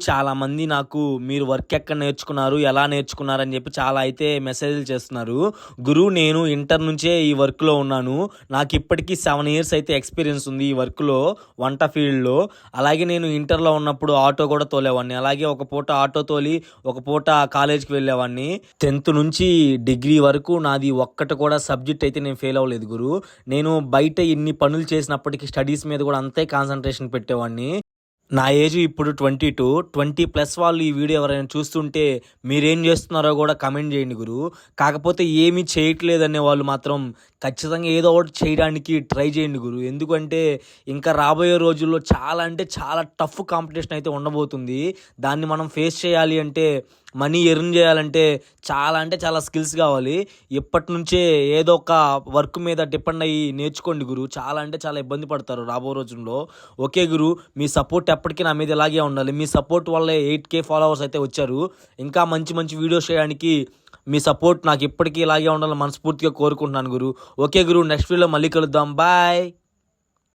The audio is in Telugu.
చాలామంది నాకు మీరు వర్క్ ఎక్కడ నేర్చుకున్నారు? ఎలా నేర్చుకున్నారు? అని చెప్పి చాలా అయితే మెసేజ్‌లు చేస్తున్నారు. నేను ఇంటర్ నుంచే ఈ వర్క్‌లో ఉన్నాను. నాకిప్పటికి 7 ఇయర్స్ అయితే ఎక్స్‌పీరియన్స్ ఉంది ఈ వర్క్‌లో, వంట ఫీల్డ్‌లో. అలాగే నేను ఇంటర్‌లో ఉన్నప్పుడు ఆటో కూడా తోలేవాడిని. అలాగే ఒక పూట ఆటో తోలి, ఒక పూట కాలేజ్‌కి వెళ్ళేవాడిని. 10థ్ నుంచి డిగ్రీ వరకు నాది ఒక్కటి కూడా సబ్జెక్ట్ అయితే నేను ఫెయిల్ అవ్వలేదు నేను బయట ఇన్ని పనులు చేసినప్పటికీ స్టడీస్ మీద కూడా అంతే కాన్సంట్రేషన్ పెట్టేవాడిని. నా ఏజ్ ఇప్పుడు 22. 20+ వాళ్ళు ఈ వీడియో ఎవరైనా చూస్తుంటే మీరేం చేస్తున్నారో కూడా కామెంట్ చేయండి కాకపోతే ఏమీ చేయట్లేదనే వాళ్ళు మాత్రం ఖచ్చితంగా ఏదో ఒకటి చేయడానికి ట్రై చేయండి ఎందుకంటే ఇంకా రాబోయే రోజుల్లో చాలా అంటే చాలా టఫ్ కాంపిటీషన్ అయితే ఉండబోతుంది. దాన్ని మనం ఫేస్ చేయాలి అంటే, మనీ ఎర్న్ చేయాలంటే చాలా అంటే చాలా స్కిల్స్ కావాలి. ఇప్పటి నుంచే ఏదో ఒక వర్క్ మీద డిపెండ్ అయ్యి నేర్చుకోండి చాలా అంటే చాలా ఇబ్బంది పడతారు రాబో రోజుల్లో. ఓకే మీ సపోర్ట్ ఎప్పటికీ నా మీద ఇలాగే ఉండాలి. మీ సపోర్ట్ వల్లే 8K ఫాలోవర్స్ అయితే వచ్చారు. ఇంకా మంచి మంచి వీడియోస్ చేయడానికి మీ సపోర్ట్ నాకు ఇప్పటికీ ఇలాగే ఉండాలని మనస్ఫూర్తిగా కోరుకుంటున్నాను ఓకే నెక్స్ట్ వీడియోలో మళ్ళీ కలుద్దాం. బాయ్.